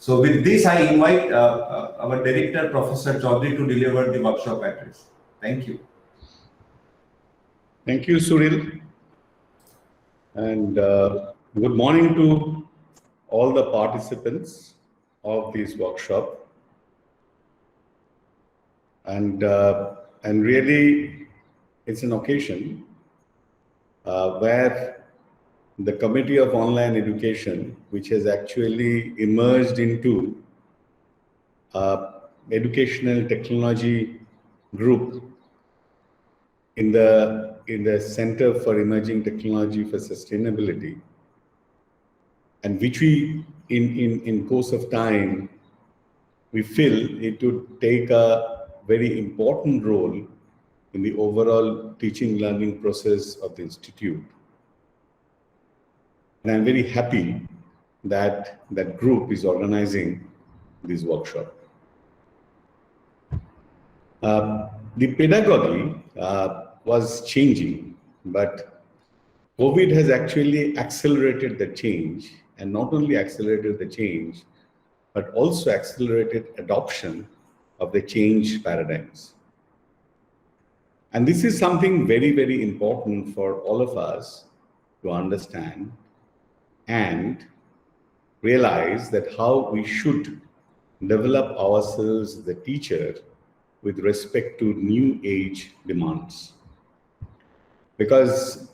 So with this, I invite our director, Professor Chaudhary, to deliver the workshop address. Thank you. Thank you, Suril. And good morning to all the participants of this workshop. And really, it's an occasion where the Committee of Online Education, which has actually emerged into educational technology group in the Center for Emerging Technology for Sustainability, and which we in course of time we feel it would take a very important role in the overall teaching learning process of the institute. And I'm very happy that that group is organizing this workshop. The pedagogy was changing, but COVID has actually accelerated the change, and not only accelerated the change, but also accelerated adoption of the change paradigms. And this is something very, very important for all of us to understand and realize that how we should develop ourselves as a teacher with respect to new age demands. Because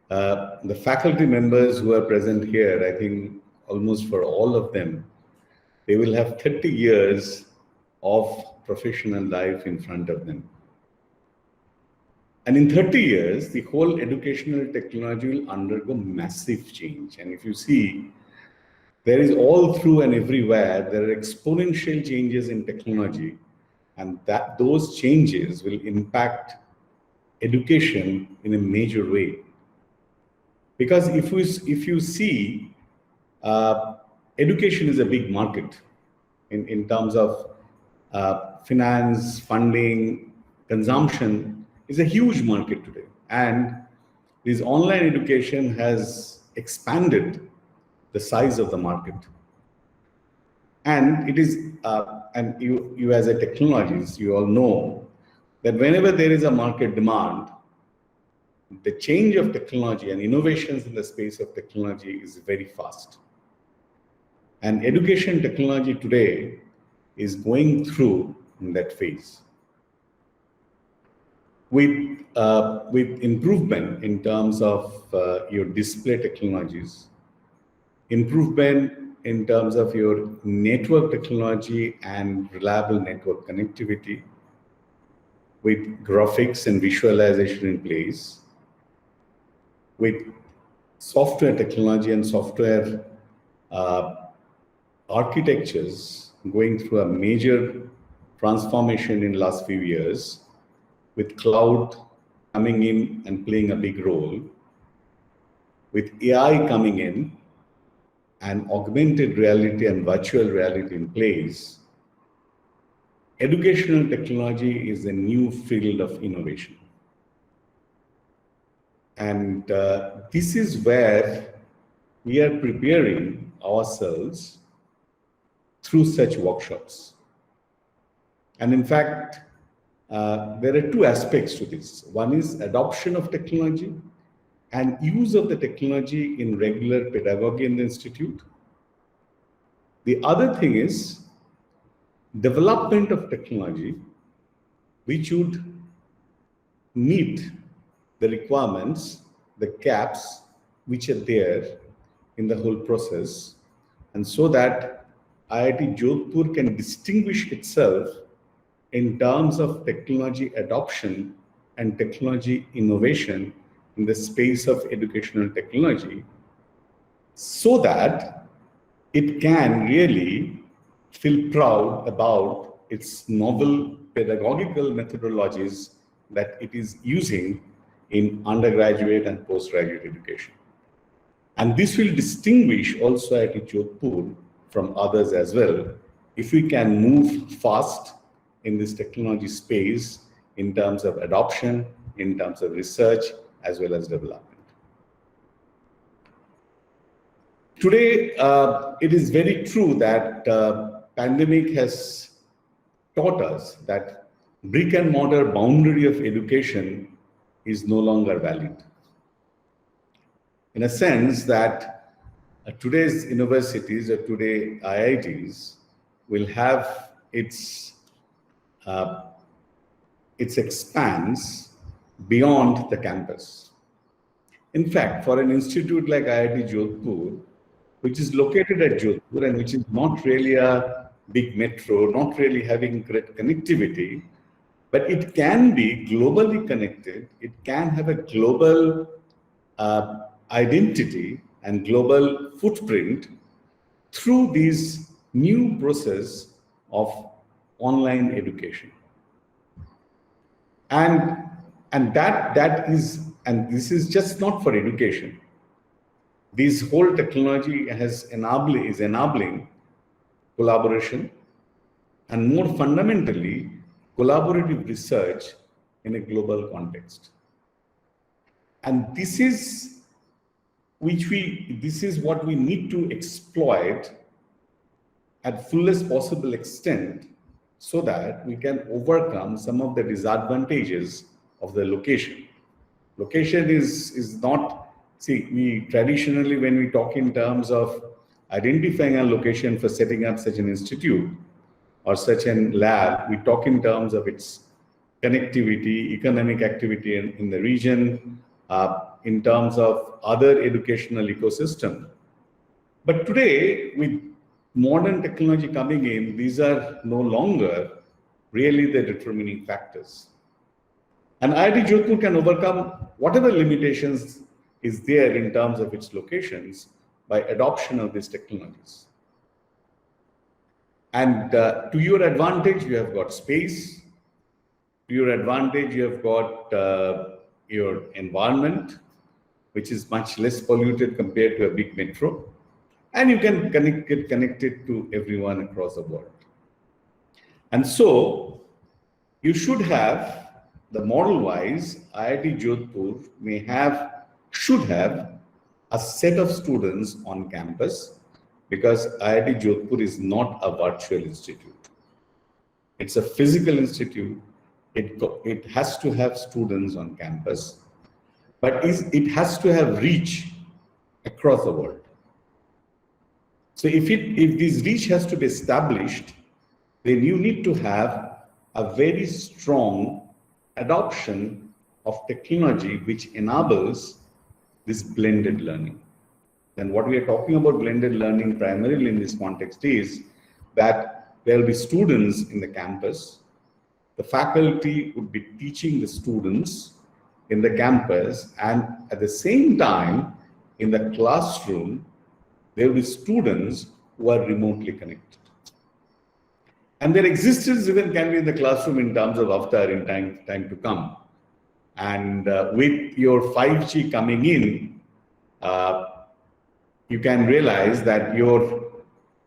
the faculty members who are present here, I think almost for all of them, they will have 30 years of professional life in front of them. And in 30 years, the whole educational technology will undergo massive change. And if you see, there is all through and everywhere, there are exponential changes in technology, and that those changes will impact education in a major way. Because if you see, education is a big market in terms of finance, funding, consumption is a huge market today. And this online education has expanded the size of the market. And it is, and you as a technologist, you all know that whenever there is a market demand, the change of technology and innovations in the space of technology is very fast. And education technology today is going through that phase. With improvement in terms of your display technologies, improvement in terms of your network technology and reliable network connectivity, with graphics and visualization in place, with software technology and software architectures going through a major transformation in the last few years, with cloud coming in and playing a big role, with AI coming in and augmented reality and virtual reality in place, educational technology is a new field of innovation. And this is where we are preparing ourselves through such workshops. And in fact, there are two aspects to this. One is adoption of technology and use of the technology in regular pedagogy in the institute. The other thing is development of technology which would meet the requirements, the gaps which are there in the whole process, and so that IIT Jodhpur can distinguish itself in terms of technology adoption and technology innovation in the space of educational technology, so that it can really feel proud about its novel pedagogical methodologies that it is using in undergraduate and postgraduate education. And this will distinguish also IIT Jodhpur from others as well, if we can move fast in this technology space in terms of adoption, in terms of research, as well as development. Today, it is very true that pandemic has taught us that brick and mortar boundary of education is no longer valid. In a sense that today's universities or today IITs will have its expanse beyond the campus. In fact, for an institute like IIT Jodhpur, which is located at Jodhpur and which is not really a big metro, not really having great connectivity, but it can be globally connected. It can have a global identity and global footprint through this new process of online education. And this is just not for education. This whole technology is enabling collaboration and more fundamentally, collaborative research in a global context. And this is what we need to exploit at fullest possible extent so that we can overcome some of the disadvantages of the location. Location is not, see, we traditionally, when we talk in terms of identifying a location for setting up such an institute or such a lab, we talk in terms of its connectivity, economic activity in the region, in terms of other educational ecosystem. But today, with modern technology coming in, these are no longer really the determining factors. And IIT Jodhpur can overcome whatever limitations is there in terms of its locations by adoption of these technologies. And to your advantage, you have got space. To your advantage, you have got your environment, which is much less polluted compared to a big metro. And you can get connected to everyone across the world. And so you should have, the model-wise, IIT Jodhpur should have a set of students on campus, because IIT Jodhpur is not a virtual institute. It's a physical institute. It has to have students on campus, but it has to have reach across the world. So if this reach has to be established, then you need to have a very strong adoption of technology which enables this blended learning. And what we are talking about blended learning primarily in this context is that there will be students in the campus. The faculty would be teaching the students in the campus, and at the same time, in the classroom, there will be students who are remotely connected. And their existence even can be in the classroom in terms of avatar in time to come. And with your 5G coming in, you can realize that your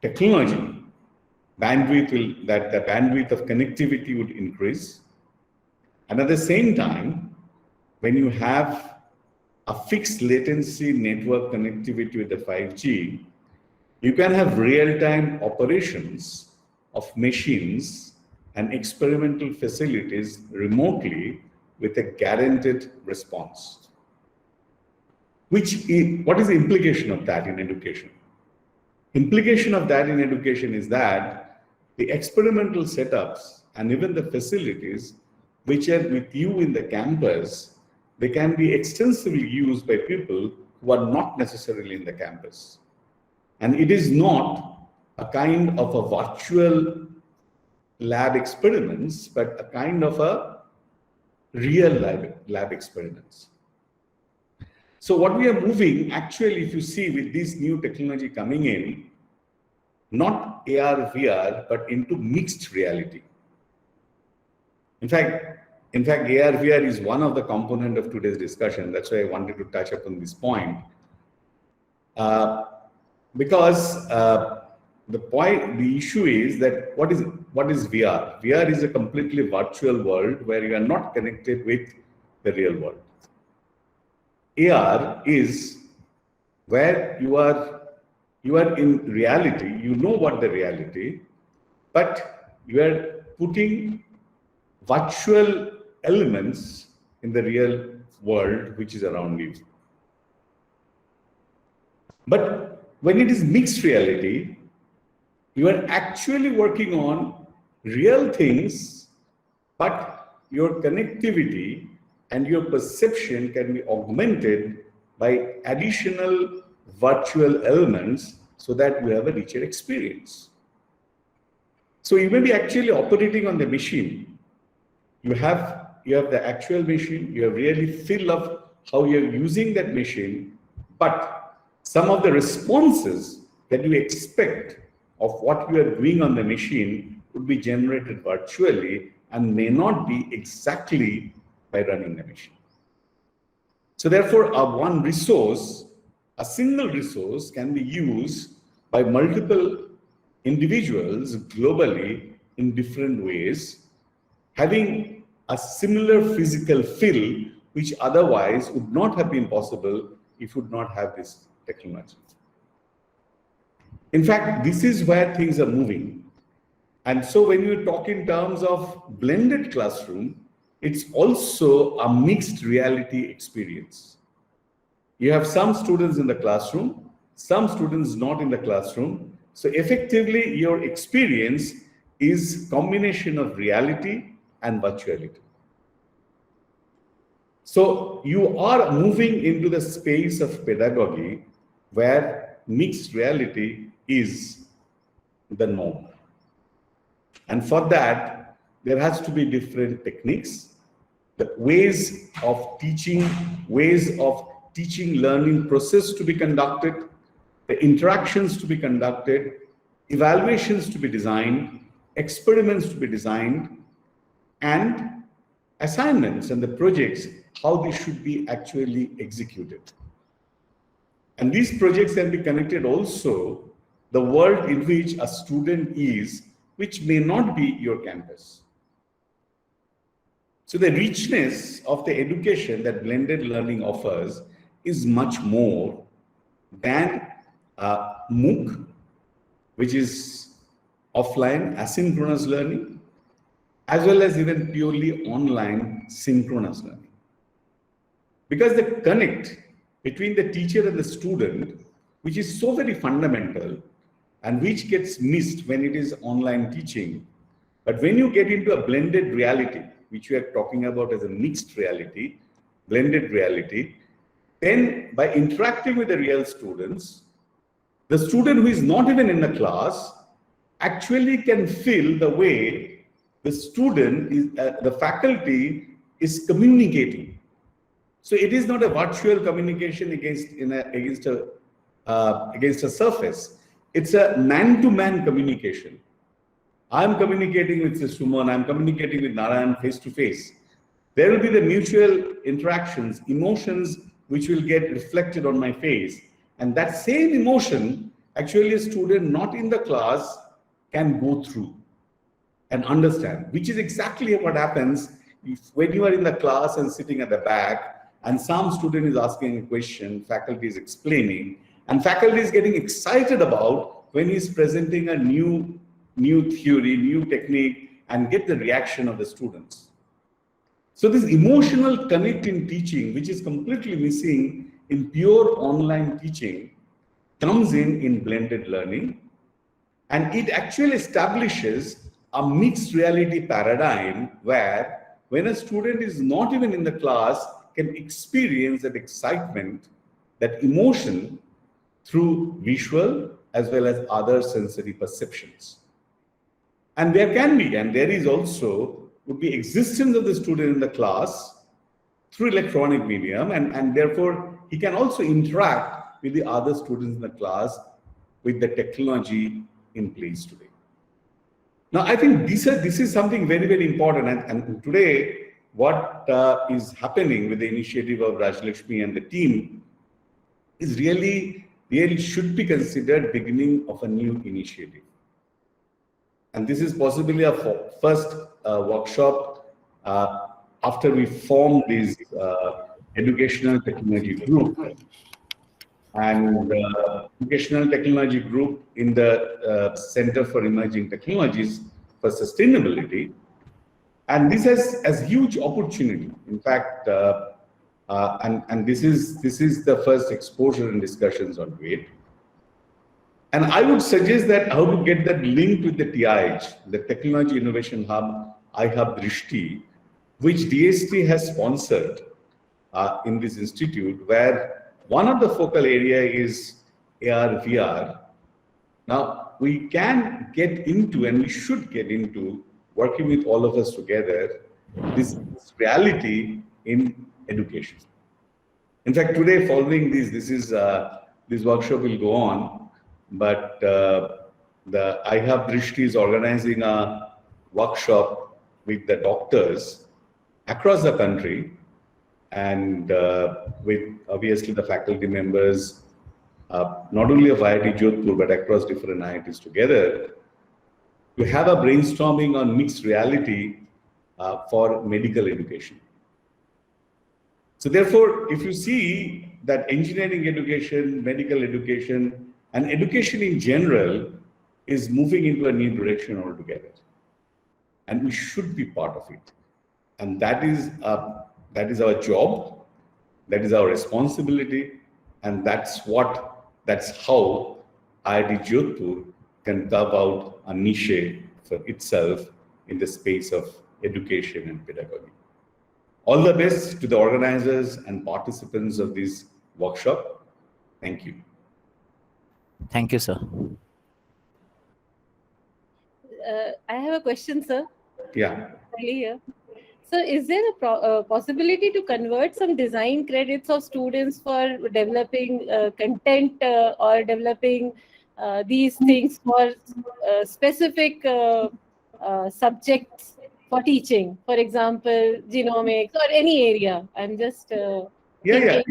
technology that the bandwidth of connectivity would increase. And at the same time, when you have a fixed latency network connectivity with the 5G, you can have real-time operations of machines and experimental facilities remotely with a guaranteed response. What is the implication of that in education? Implication of that in education is that the experimental setups and even the facilities which are with you in the campus, they can be extensively used by people who are not necessarily in the campus. And it is not a kind of a virtual lab experiments, but a kind of a real lab experiments. So what we are moving, actually, if you see with this new technology coming in, not AR, VR, but into mixed reality. In fact, AR, VR is one of the components of today's discussion. That's why I wanted to touch upon this point. Because the issue is that what is VR? VR is a completely virtual world where you are not connected with the real world. AR is where you are you are in reality, you know what the reality, but you are putting virtual elements in the real world which is around you. But when it is mixed reality, you are actually working on real things, but your connectivity and your perception can be augmented by additional virtual elements so that you have a richer experience. So you may be actually operating on the machine. You have the actual machine, you have really feel of how you're using that machine, but some of the responses that you expect of what you are doing on the machine would be generated virtually and may not be exactly by running the machine. So therefore, one resource, a single resource, can be used by multiple individuals globally in different ways, having a similar physical feel, which otherwise would not have been possible if you would not have this technology. In fact, this is where things are moving. And so when you talk in terms of blended classroom, it's also a mixed reality experience. You have some students in the classroom, some students not in the classroom. So effectively, your experience is combination of reality and virtuality. So you are moving into the space of pedagogy where mixed reality is the norm. And for that, there has to be different techniques, the ways of teaching learning process to be conducted, the interactions to be conducted, evaluations to be designed, experiments to be designed, and assignments and the projects, how they should be actually executed. And these projects can be connected also the world in which a student is, which may not be your campus. So the richness of the education that blended learning offers is much more than MOOC, which is offline asynchronous learning, as well as even purely online synchronous learning. Because the connect between the teacher and the student, which is so very fundamental and which gets missed when it is online teaching. But when you get into a blended reality, which we are talking about as a mixed reality, blended reality, then by interacting with the real students, the student who is not even in the class actually can feel the way the student is, the faculty is communicating. So it is not a virtual communication against a surface. It's a man-to-man communication. I'm communicating with Suman, I'm communicating with Narayan face to face. There will be the mutual interactions, emotions which will get reflected on my face. And that same emotion, actually a student not in the class can go through and understand, which is exactly what happens when you are in the class and sitting at the back and some student is asking a question, faculty is explaining, and faculty is getting excited about when he's presenting a new theory, new technique, and get the reaction of the students. So this emotional connect in teaching, which is completely missing in pure online teaching, comes in blended learning, and it actually establishes a mixed reality paradigm where when a student is not even in the class, can experience that excitement, that emotion through visual as well as other sensory perceptions. And there can be, and there is also, would be existence of the student in the class through electronic medium, and therefore he can also interact with the other students in the class with the technology in place today. Now, I think this is something very, very important, and today, what is happening with the initiative of Rajalakshmi and the team is really should be considered beginning of a new initiative. And this is possibly a first workshop after we form this educational technology group. and Educational Technology Group in the Center for Emerging Technologies for Sustainability. And this has huge opportunity. In fact, and this is the first exposure and discussions on it. And I would suggest that how to get that linked with the TIH, the Technology Innovation Hub, iHub Drishti, which DST has sponsored in this institute, where one of the focal area is AR, VR. Now, we can get into, and we should get into, working with all of us together, this reality in education. In fact, today, following this workshop will go on, but the iHub Drishti is organizing a workshop with the doctors across the country, and with obviously the faculty members, not only of IIT Jodhpur, but across different IITs together, to have a brainstorming on mixed reality for medical education. So therefore, if you see that engineering education, medical education, and education in general is moving into a new direction altogether, and we should be part of it. And that is our job, that is our responsibility, and that's how IIT Jodhpur can carve out a niche for itself in the space of education and pedagogy. All the best to the organizers and participants of this workshop. Thank you. Thank you, sir. I have a question, sir. Yeah. Earlier. So is there a possibility to convert some design credits of students for developing content or developing these things for specific subjects for teaching? For example, genomics or any area. I'm just Yeah.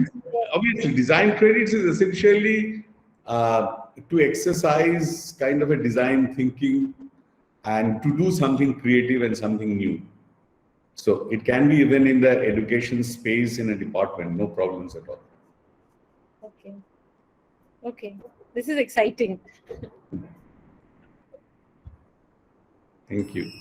Obviously, design credits is essentially to exercise kind of a design thinking and to do something creative and something new. So it can be even in the education space in a department, no problems at all. Okay. This is exciting. Thank you.